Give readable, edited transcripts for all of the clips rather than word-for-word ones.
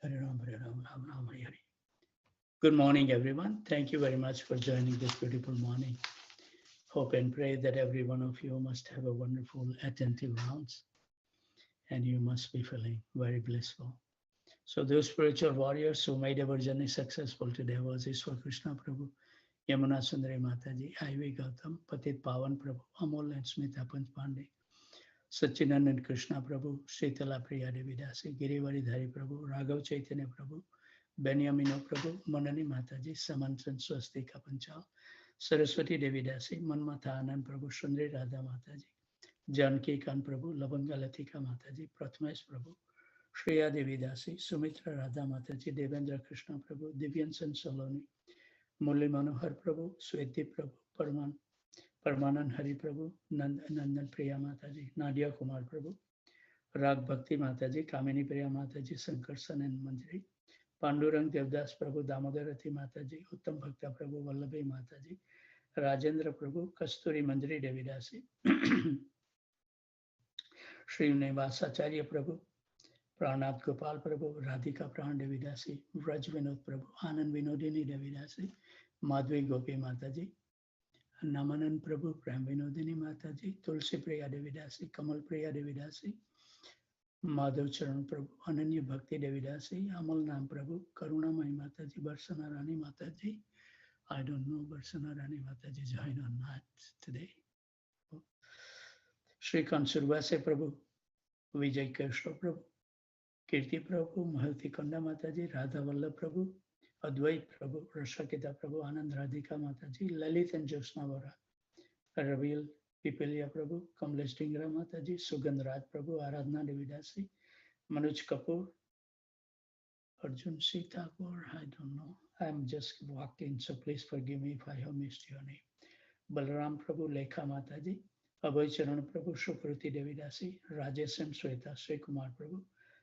Hare Ram, Hare Ram, Ram Ram, Hare Hare. Good morning, everyone. Thank you very much for joining this beautiful morning. Hope and pray that every one of you must have a wonderful, attentive rounds, and you must be feeling very blissful. So those spiritual warriors who made our journey successful today was Ishwar Krishna Prabhu, Yamuna Sundari Mataji, Ivy Gautam, Patit Pawan Prabhu, Amol and Smita Panch Pandey, Satchidanand Krishna Prabhu, Sritala Priya Devi Dasi, Girivari Dhari Prabhu, Raghav Chaitanya Prabhu, Benyamino Prabhu, Manani Mataji, Samantan Swastika Panchal, Saraswati Devi Dasi, Manmata Anand Prabhu, Sundari Radha Mataji, Janki Khan Prabhu, Lavanga Latika Mataji, Prathamesh Prabhu, Shreya Devi Dasi, Sumitra Radha Mataji, Devendra Krishna Prabhu, Divyansan Saloni, Murli Manohar Prabhu, Sweti Prabhu, Parmanand Hari Prabhu, Nandan Priya Mataji, Nadia Kumar Prabhu, Rag Bhakti Mataji, Kamini Priya Mataji, Sankarsan and Manjari, Pandurang Devdas Prabhu, Damodarati Mataji, Uttam Bhakta Prabhu, Vallabhi Mataji, Rajendra Prabhu, Kasturi Manjari Devidasi, Sri Nevasacharya Prabhu, Pranat Gopal Prabhu, Radhika Pran Devidasi, Vraj Vinod Prabhu, Anand Vinodini Devidasi, Madhvi Gopi Mataji, Namanan Prabhu, Prem Vinodini Mataji, Tulsi Priya Devidasi, Kamal Priya Devidasi, Madhav Charan Prabhu, Ananya Bhakti Devidasi, Amal Nam Prabhu, Karuna Mai Mataji, Barsana Rani Mataji. I don't know Barsana Rani Mataji joined or not today. Shrikant Survase Prabhu, Vijay Krishna Prabhu, Kirti Prabhu, Mahalti Kanda Mataji, Radha Vallabh Prabhu, Advait Prabhu, Rashakita Prabhu, Anand Radhika Mataji, Lalit and Josna Vora, Ravil Pipilia Prabhu, Kamlesh Dingra Mataji, Sugandh Raj Prabhu, Aradhana Devidasi, Manoj Kapoor, Arjun Sitapur, I don't know. I'm just walked in, so please forgive me if I have missed your name. Balaram Prabhu, Lekha Mataji, Abhay Charan Prabhu, Shukruti Devidasi, Rajesh and Sweta, Sri Kumar Prabhu,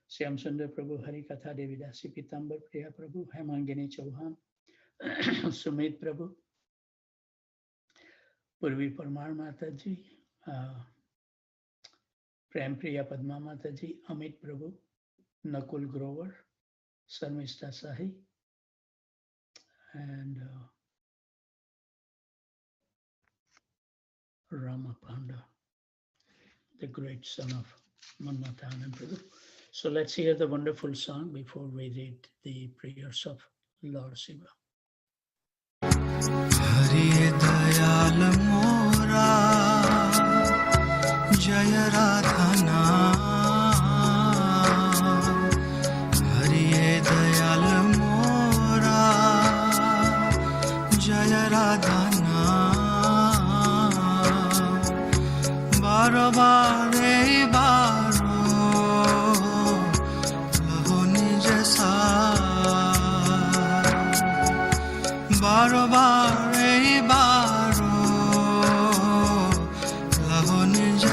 Syam Sundar Prabhu, Hari Katha Devidasi, Pitambar Priya Prabhu, Hemangini Chauhan, Sumit Prabhu, Purvi Parmar Mataji, Prem Priya Padma Mataji, Amit Prabhu, Nakul Grover, Sarmista Sahi, and Rama Panda, the great son of Manmata Anand Prabhu. So let's hear the wonderful song before we read the prayers of Lord Siva. Hari Dayal Mora Jaya Radhana Hari Dayal Mora Jaya Radhana Baro Bare Baro Laho Nij Baro Bare Baro Laho Nij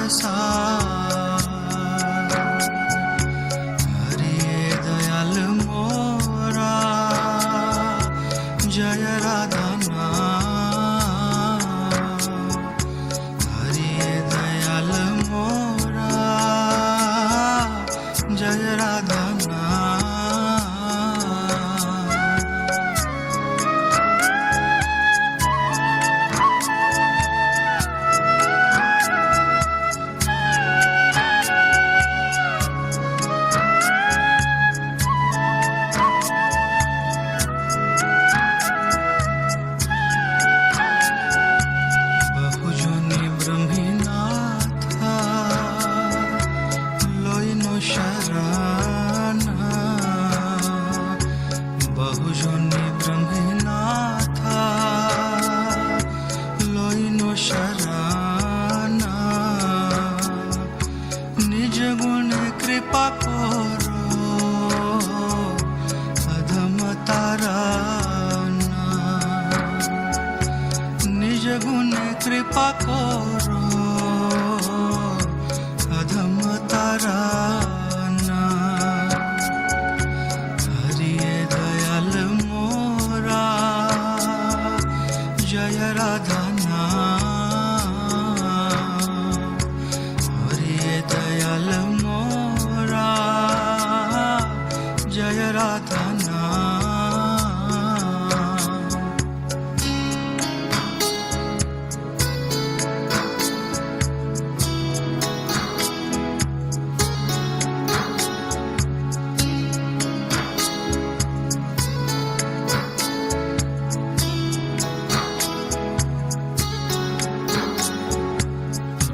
Radha नाम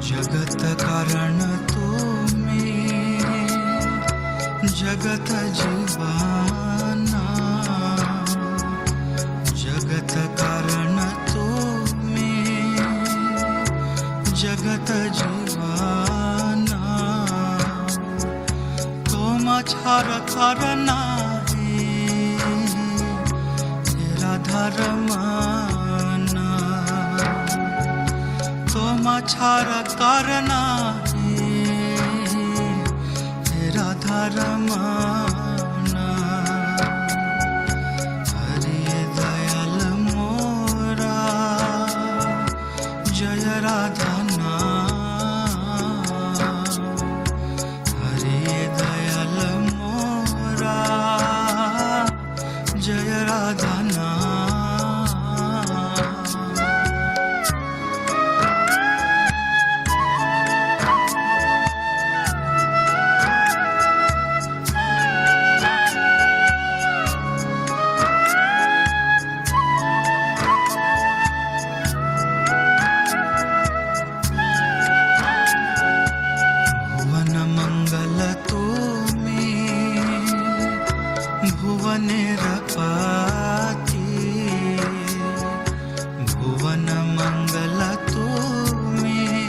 जगत कारण जगत जीवाना जगत कारण तुम्हें जगत जीवाना तुम छार करना तेरा धर्माना तुम छार करना धर्माना हरि दयाल मोरा जय राधा नाम हरि दयाल मोरा जय राधा नाम भुवन मंगल तुम्हें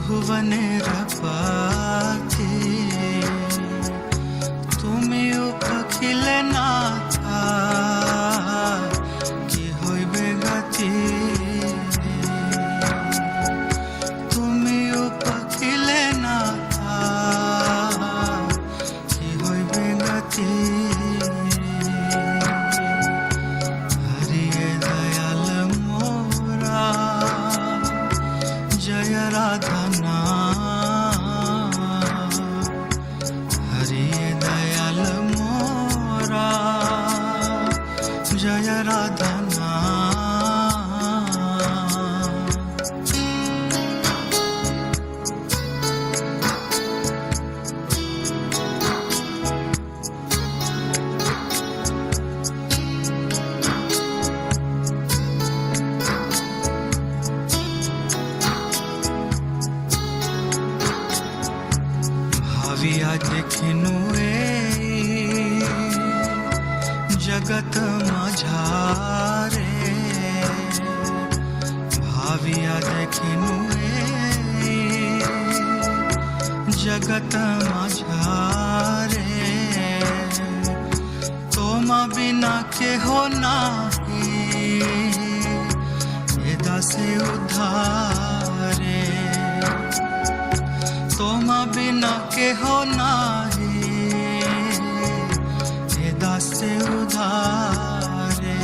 भुवन रपाते तुम्हें उपखिलना था कि होइबे गति तुम्हें उपखिलना था कि होइबे गति राधा नाम हरि दयाल मोरा जय राधा भाविया देखिनु जगत मझारे भाविया देखिनु जगत मझारे तुम बिना के हो नाही ये दासे उद्धारे तुम बिना के हो नाही हे दास उधारे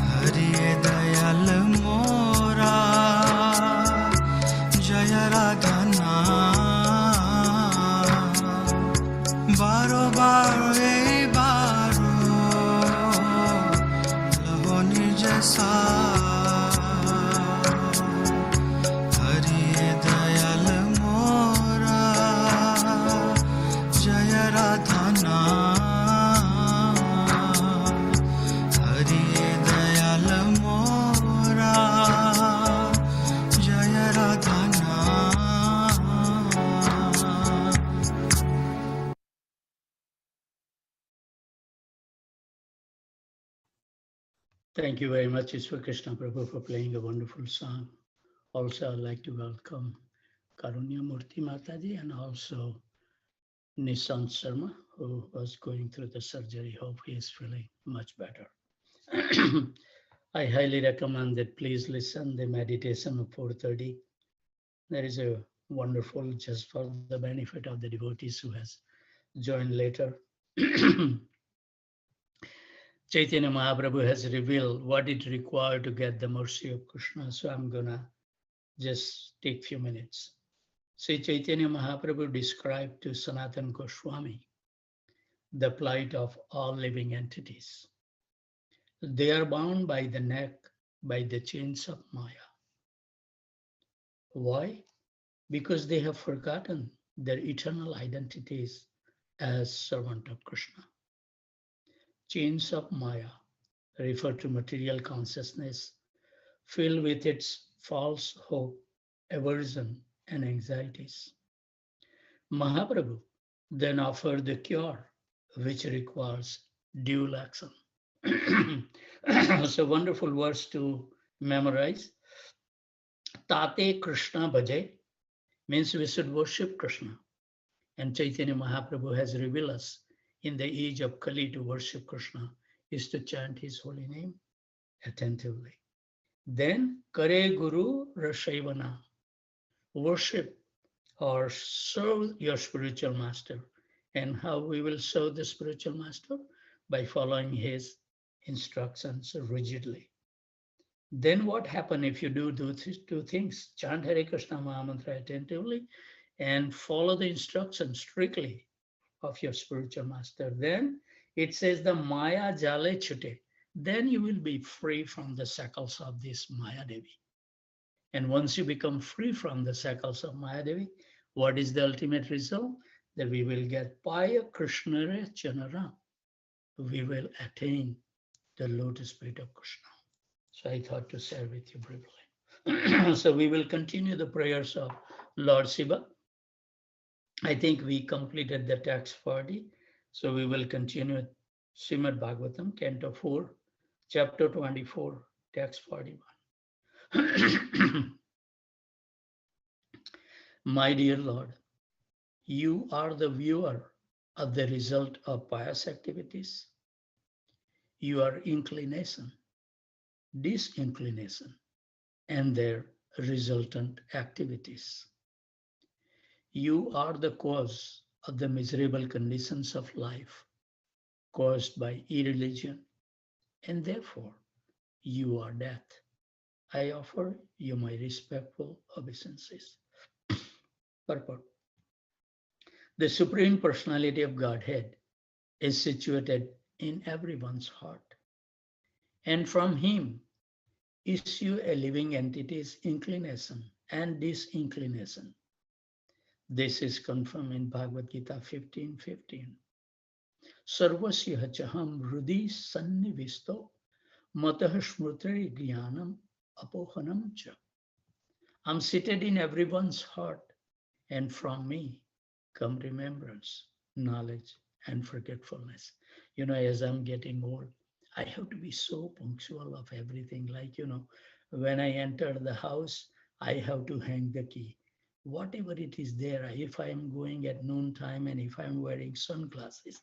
हरि दयाल मोरा जय राधा नाम बारो बारो बारो लहो निज सा राधा नाम हरि दयाल मोरा जय राधा नाम Thank you very much, Ishwar Krishna Prabhu, for playing a wonderful song. Also, I'd like to welcome Karunya Murthy Mataji and also Nishant Sharma, who was going through the surgery. Hope he is feeling much better. I highly recommend that please listen the meditation of 4:30. There is a wonderful, just for the benefit of the devotees who has joined later. Chaitanya Mahaprabhu has revealed what it required to get the mercy of Krishna. So I'm gonna just take a few minutes. Sri Chaitanya Mahaprabhu described to Sanatana Goswami the plight of all living entities. They are bound by the neck by the chains of Maya. Why? Because they have forgotten their eternal identities as servant of Krishna. Chains of Maya refer to material consciousness filled with its false hope, aversion, and anxieties. Mahaprabhu then offered the cure, which requires dual action. It's a wonderful verse to memorize. Tate Krishna Bhaje means we should worship Krishna. And Chaitanya Mahaprabhu has revealed us in the age of Kali to worship Krishna is to chant his holy name attentively. Then Kare Guru Rashaivana, worship or serve your spiritual master. And how we will serve the spiritual master? By following his instructions rigidly. Then what happens if you do two things? Chant Hare Krishna Mahamantra attentively and follow the instructions strictly of your spiritual master. Then it says the Maya Jale Chute. Then you will be free from the shackles of this Maya Devi. And once you become free from the shackles of Maya Devi, what is the ultimate result? That we will get Paya Krishnare Chanara. We will attain the lotus feet of Krishna. So I thought to share with you briefly. So we will continue the prayers of Lord Siva. I think we completed the text 40. So we will continue Srimad Bhagavatam, Canto 4, Chapter 24, text 41. My dear Lord, you are the viewer of the result of pious activities. Your inclination, disinclination, and their resultant activities. You are the cause of the miserable conditions of life caused by irreligion, and therefore you are death. I offer you my respectful obeisances. Purport. The Supreme Personality of Godhead is situated in everyone's heart, and from him issue a living entity's inclination and disinclination. This is confirmed in Bhagavad Gita 15:15. Sarvasya chaham hrudi sannivisto matah smrutri jnanam apohanam cha. I'm seated in everyone's heart, and from me come remembrance, knowledge, and forgetfulness. As I'm getting old, I have to be so punctual of everything. Like, when I enter the house, I have to hang the key. Whatever it is there, if I am going at noon time and if I'm wearing sunglasses,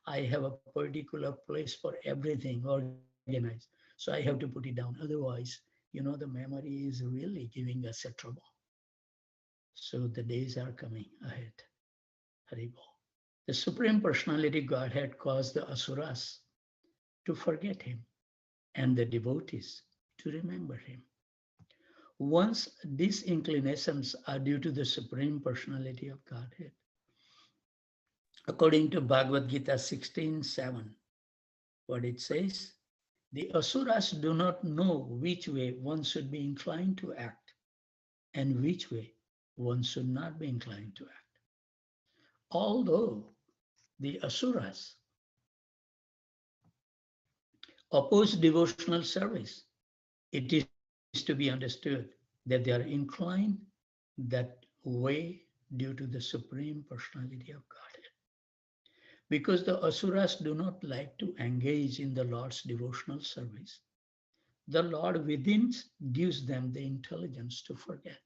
I have a particular place for everything organized. So I have to put it down. Otherwise, the memory is really giving us a trouble. So the days are coming ahead. Haribol. The Supreme Personality Godhead caused the Asuras to forget him and the devotees to remember him. Once these inclinations are due to the Supreme Personality of Godhead. According to Bhagavad Gita 16:7, what it says, the Asuras do not know which way one should be inclined to act and which way one should not be inclined to act. Although the Asuras oppose devotional service, it is to be understood that they are inclined that way due to the Supreme Personality of Godhead. Because the Asuras do not like to engage in the Lord's devotional service, the Lord within gives them the intelligence to forget.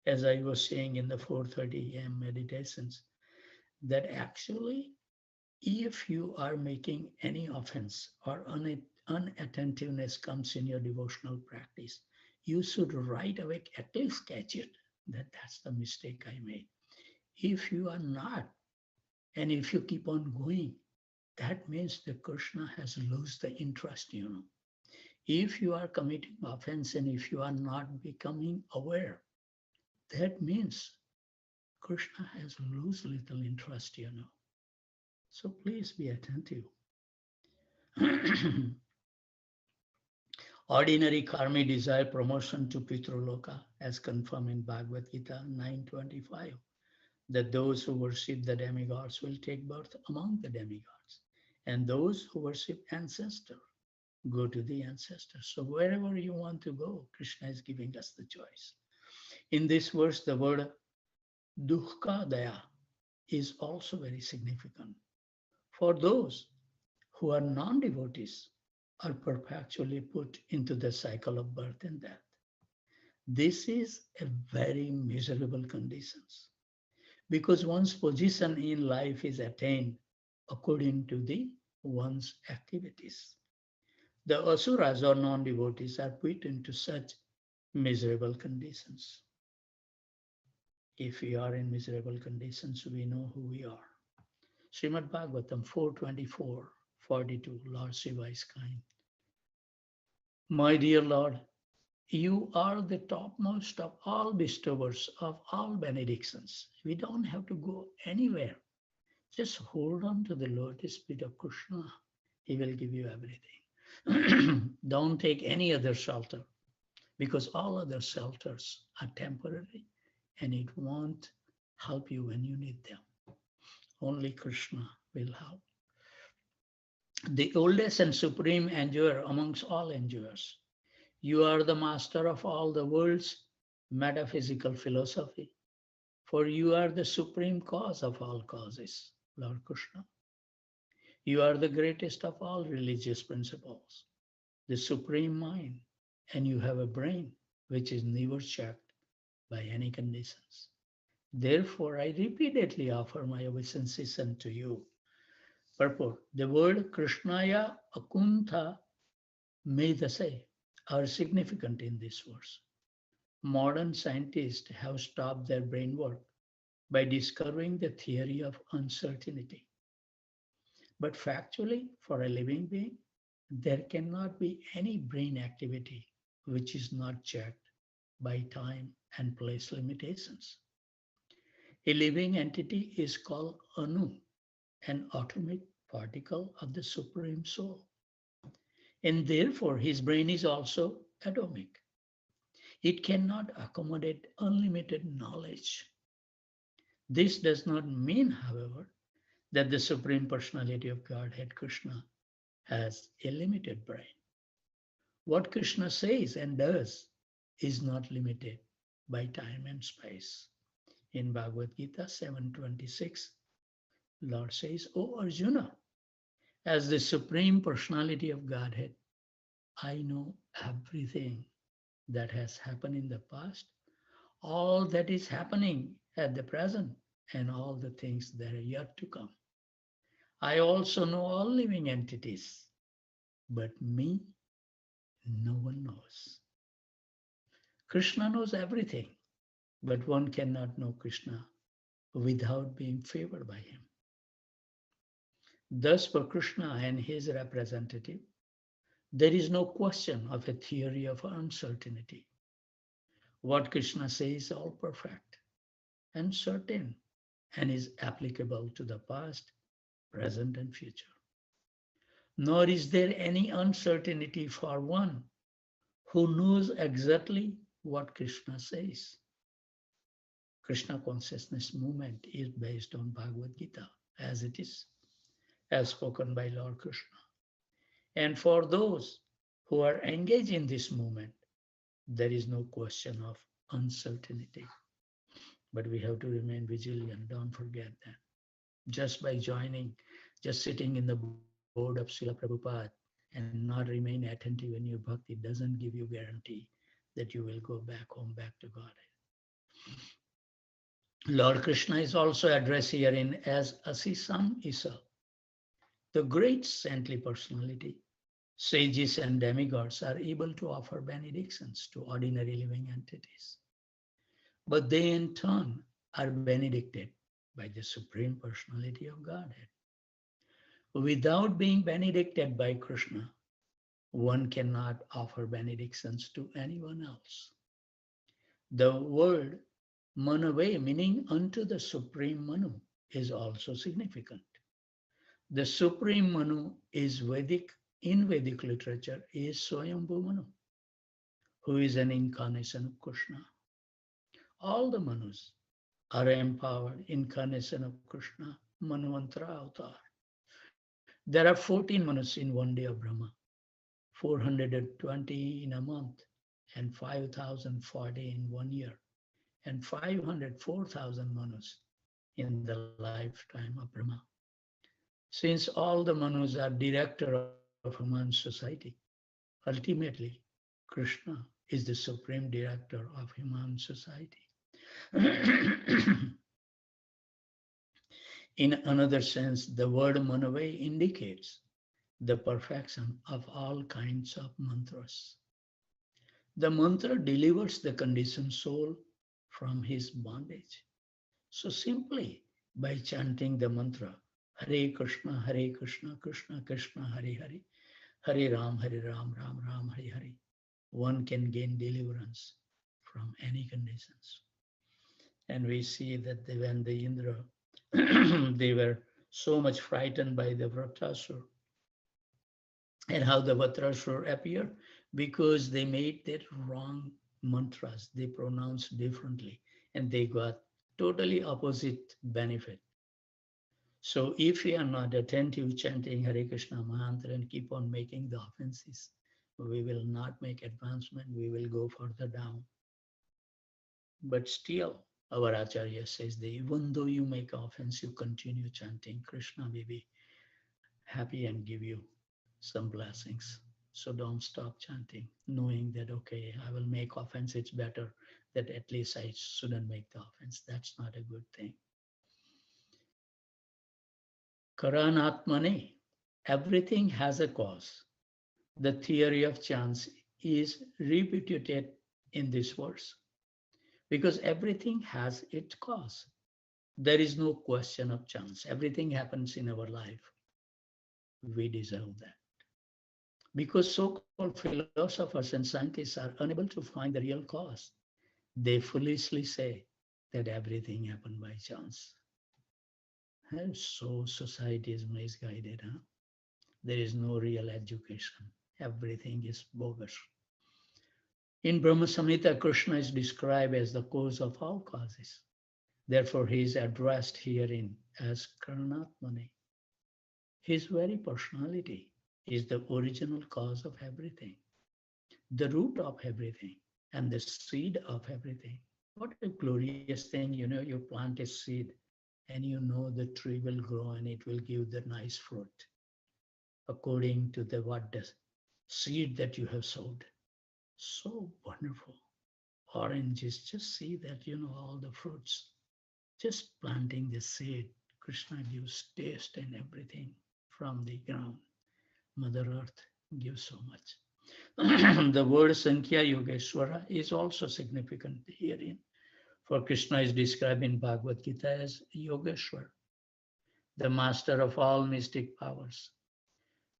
As I was saying in the 4:30 a.m. meditations, that actually, if you are making any offense or unattentiveness comes in your devotional practice, you should right away at least catch it, that's the mistake I made. If you are not, and if you keep on going, that means the Krishna has lost the interest, If you are committing offense and if you are not becoming aware, that means Krishna has lose little interest, you know. So please be attentive. Ordinary karmi desire promotion to Pitraloka, as confirmed in Bhagavad Gita 9:25, that those who worship the demigods will take birth among the demigods, and those who worship ancestors go to the ancestors. So wherever you want to go, Krishna is giving us the choice. In this verse, the word dukkha daya is also very significant. For those who are non-devotees are perpetually put into the cycle of birth and death. This is a very miserable condition because one's position in life is attained according to the one's activities. The asuras or non-devotees are put into such miserable conditions. If we are in miserable conditions, we know who we are. Srimad Bhagavatam 4:24-42, Lord Siva is kind. My dear Lord, you are the topmost of all bestowers of all benedictions. We don't have to go anywhere. Just hold on to the lotus feet of Krishna. He will give you everything. Don't take any other shelter because all other shelters are temporary and it won't help you when you need them. Only Krishna will help. The oldest and supreme enjoyer amongst all enjoyers. You are the master of all the world's metaphysical philosophy, for you are the supreme cause of all causes, Lord Krishna. You are the greatest of all religious principles, the supreme mind, and you have a brain which is never checked by any conditions. Therefore, I repeatedly offer my obeisance unto you. Purport: the word Krishnaya Akuntha Medase are significant in this verse. Modern scientists have stopped their brain work by discovering the theory of uncertainty. But factually, for a living being, there cannot be any brain activity which is not checked by time and place limitations. A living entity is called Anu, an atomic particle of the Supreme Soul. And therefore, his brain is also atomic. It cannot accommodate unlimited knowledge. This does not mean, however, that the Supreme Personality of Godhead, Krishna, has a limited brain. What Krishna says and does is not limited by time and space. In Bhagavad Gita 7:26, Lord says, O Arjuna, as the Supreme Personality of Godhead, I know everything that has happened in the past, all that is happening at the present, and all the things that are yet to come. I also know all living entities, but me, no one knows. Krishna knows everything, but one cannot know Krishna without being favored by him. Thus, for Krishna and his representative, there is no question of a theory of uncertainty. What Krishna says is all perfect and certain and is applicable to the past, present, and future. Nor is there any uncertainty for one who knows exactly what Krishna says. Krishna consciousness movement is based on Bhagavad Gita as it is, as spoken by Lord Krishna. And for those who are engaged in this movement, there is no question of uncertainty. But we have to remain vigilant. Don't forget that. Just by joining, just sitting in the board of Srila Prabhupada and not remain attentive in your bhakti doesn't give you guarantee that you will go back home, back to God. Lord Krishna is also addressed herein as Asisam Isa, the great saintly personality. Sages and demigods are able to offer benedictions to ordinary living entities, but they in turn are benedicted by the Supreme Personality of Godhead. Without being benedicted by Krishna, one cannot offer benedictions to anyone else. The word Manave, meaning unto the Supreme Manu, is also significant. The Supreme Manu is Vedic, in Vedic literature, is Swayambhu Manu, who is an incarnation of Krishna. All the Manus are empowered incarnation of Krishna, Manvantara avatar. There are 14 Manus in one day of Brahma, 420 in a month, and 5,040 in 1 year, and 504,000 Manus in the lifetime of Brahma. Since all the Manus are director of human society, ultimately Krishna is the supreme director of human society. In another sense, the word Manave indicates the perfection of all kinds of mantras. The mantra delivers the conditioned soul from his bondage. So simply by chanting the mantra, Hare Krishna, Krishna Krishna, Hare Hare, Hare Ram, Ram Ram, Hare Hare, one can gain deliverance from any conditions. And we see that when the Indra, they were so much frightened by the Vratasur, and how the Vratasur appeared, because they made their wrong mantras, they pronounced differently, and they got totally opposite benefit. So if we are not attentive chanting Hare Krishna mantra and keep on making the offenses, we will not make advancement, we will go further down. But still, our Acharya says that even though you make offense, you continue chanting, Krishna may be happy and give you some blessings. So don't stop chanting, knowing that, okay, I will make offense, it's better that at least I shouldn't make the offense. That's not a good thing. Karanatmane, everything has a cause. The theory of chance is repudiated in this verse because everything has its cause. There is no question of chance. Everything happens in our life. We deserve that. Because so-called philosophers and scientists are unable to find the real cause, they foolishly say that everything happened by chance. And so society is misguided. Huh? There is no real education. Everything is bogus. In Brahma Samhita, Krishna is described as the cause of all causes. Therefore, he is addressed herein as Karanatmane. His very personality is the original cause of everything, the root of everything, and the seed of everything. What a glorious thing, you plant a seed and you know the tree will grow and it will give the nice fruit according to the seed that you have sowed. So wonderful. Oranges, just see that, all the fruits. Just planting the seed, Krishna gives taste and everything from the ground. Mother Earth gives so much. The word Sankhya Yogeshwara is also significant herein. For Krishna is described in Bhagavad Gita as Yogeshwar, the master of all mystic powers.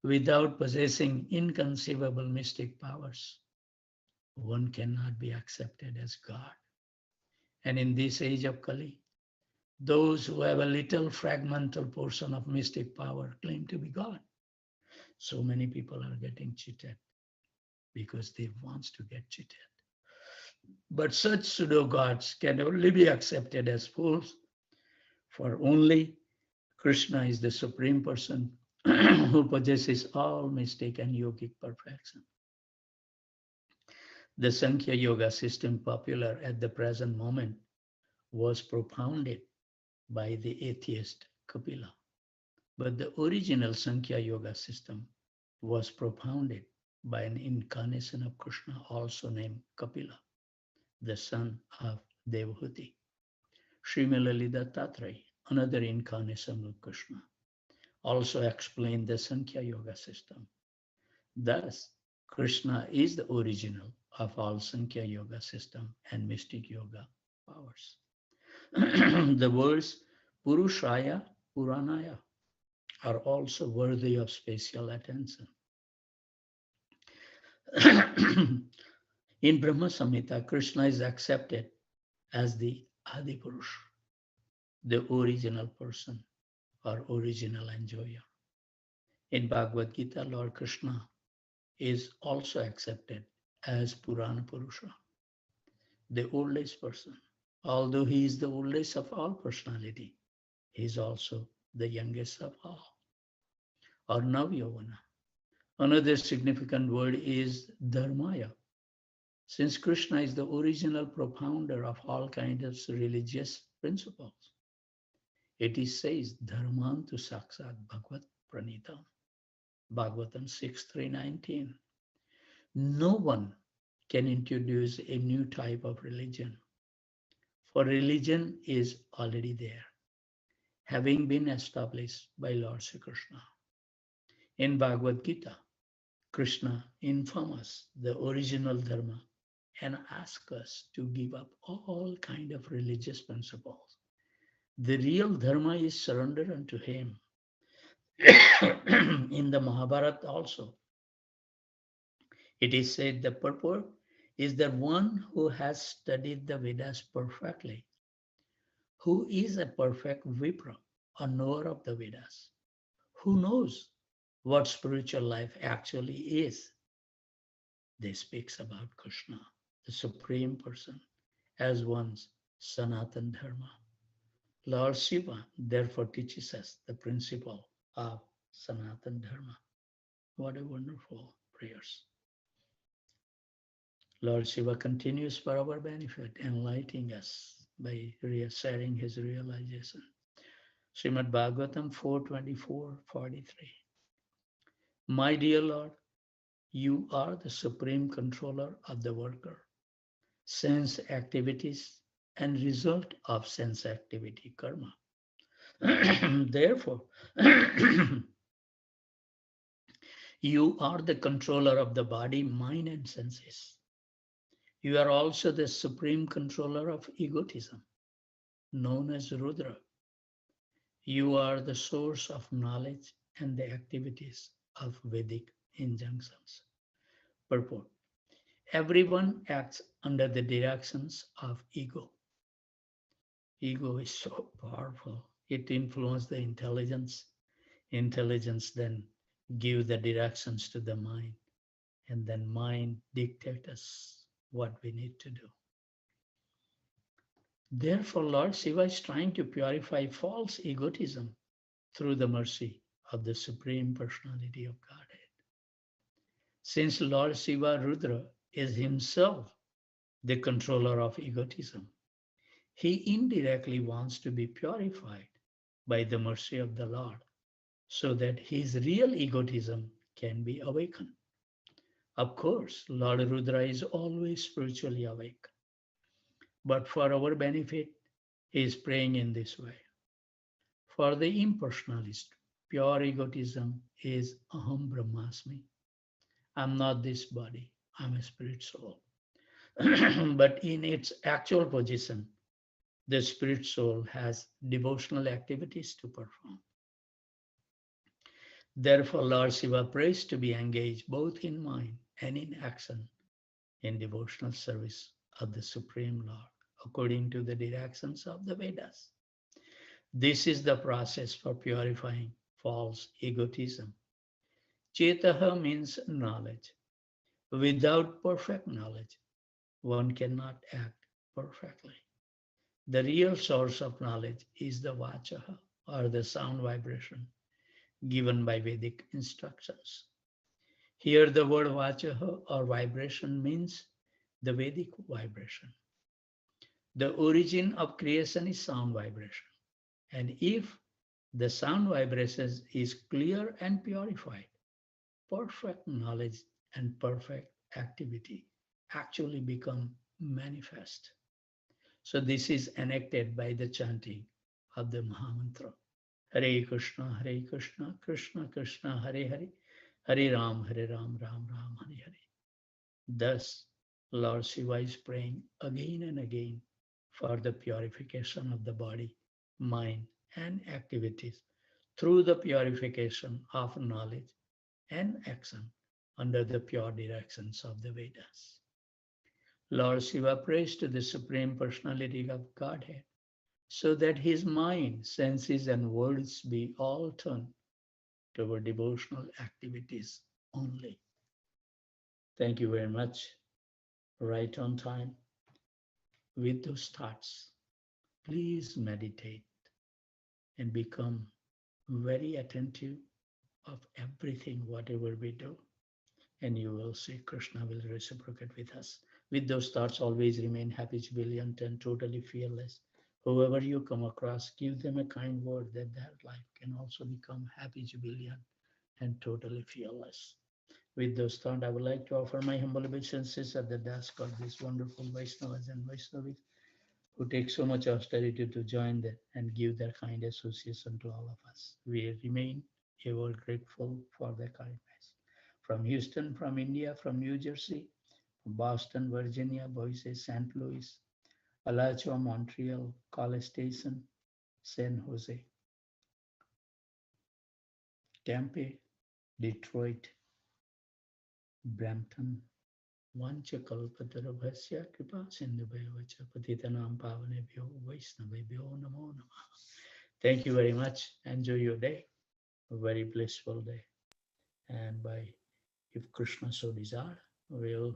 Without possessing inconceivable mystic powers, one cannot be accepted as God. And in this age of Kali, those who have a little fragmental portion of mystic power claim to be God. So many people are getting cheated because they want to get cheated. But such pseudo-gods can only be accepted as fools, for only Krishna is the supreme person who possesses all mystic and yogic perfection. The Sankhya Yoga system, popular at the present moment, was propounded by the atheist Kapila. But the original Sankhya Yoga system was propounded by an incarnation of Krishna, also named Kapila, the son of Devahuti. Srimali Dattatreya, another incarnation of Krishna, also explained the Sankhya Yoga system. Thus, Krishna is the original of all Sankhya Yoga system and mystic yoga powers. The words Purushaya, Puranaya are also worthy of special attention. In Brahma Samhita, Krishna is accepted as the Adi Purush, the original person or original enjoyer. In Bhagavad Gita, Lord Krishna is also accepted as Purana Purusha, the oldest person. Although he is the oldest of all personality, he is also the youngest of all, or Navyavana. Another significant word is Dharmaya. Since Krishna is the original propounder of all kinds of religious principles, it is says Dharmantu Saksat Bhagavad Pranitam, Bhagavatam 6.3.19. No one can introduce a new type of religion, for religion is already there, having been established by Lord Sri Krishna. In Bhagavad Gita, Krishna informs us the original dharma and asks us to give up all kind of religious principles. The real dharma is surrender unto him. In the Mahabharata also, it is said the purport is the one who has studied the Vedas perfectly, who is a perfect Vipra, a knower of the Vedas, who knows what spiritual life actually is. This speaks about Krishna, the Supreme Person, as one's Sanatan Dharma. Lord Siva therefore teaches us the principle of Sanatan Dharma. What a wonderful prayers. Lord Shiva continues for our benefit, enlightening us by sharing his realization. Srimad Bhagavatam 4:24-43. My dear Lord, you are the supreme controller of the worker, sense activities, and result of sense activity, karma. Therefore, you are the controller of the body, mind, and senses. You are also the supreme controller of egotism, known as Rudra. You are the source of knowledge and the activities of Vedic injunctions. Purport. Everyone acts under the directions of ego. Ego is so powerful. It influences the intelligence. Intelligence then gives the directions to the mind, and then mind dictates us what we need to do. Therefore, Lord Shiva is trying to purify false egotism through the mercy of the Supreme Personality of Godhead. Since Lord Shiva Rudra is himself the controller of egotism, he indirectly wants to be purified by the mercy of the Lord so that his real egotism can be awakened. Of course, Lord Rudra is always spiritually awake. But for our benefit, he is praying in this way. For the impersonalist, pure egotism is Aham Brahmasmi. I'm not this body, I'm a spirit soul. But in its actual position, the spirit soul has devotional activities to perform. Therefore, Lord Shiva prays to be engaged both in mind and in action in devotional service of the Supreme Lord, according to the directions of the Vedas. This is the process for purifying false egotism. Chetaha means knowledge. Without perfect knowledge, one cannot act perfectly. The real source of knowledge is the vachaha, or the sound vibration given by Vedic instructions. Here the word vachaha or vibration means the Vedic vibration. The origin of creation is sound vibration. And if the sound vibration is clear and purified, perfect knowledge and perfect activity actually become manifest. So this is enacted by the chanting of the Mahamantra. Hare Krishna, Krishna Krishna, Hare Hare, Hare Ram, Ram Ram, Hare Hare. Thus, Lord Shiva is praying again and again for the purification of the body, mind, and activities through the purification of knowledge and action under the pure directions of the Vedas. Lord Siva prays to the Supreme Personality of Godhead so that his mind, senses, and words be all turned toward devotional activities only. Thank you very much. Right on time. With those thoughts, please meditate and become very attentive of everything, whatever we do. And you will see Krishna will reciprocate with us. With those thoughts, always remain happy, jubilant, and totally fearless. Whoever you come across, give them a kind word that their life can also become happy, jubilant, and totally fearless. With those thoughts, I would like to offer my humble obeisances at the desk of these wonderful Vaishnavas and Vaishnavis who take so much austerity to join them and give their kind association to all of us. We remain ever grateful for their kindness. From Houston, from India, from New Jersey, from Boston, Virginia, Boise, St. Louis, Alachua, Montreal, College Station, San Jose, Tempe, Detroit, Brampton, Vanchakalpatarabhasya Kripa Sindhubhaya Patitanam Pavanebhyo Vaishnavebhyo Namo Namah. Thank you very much. Enjoy your day. A very blissful day. And by if Krishna so desire, we'll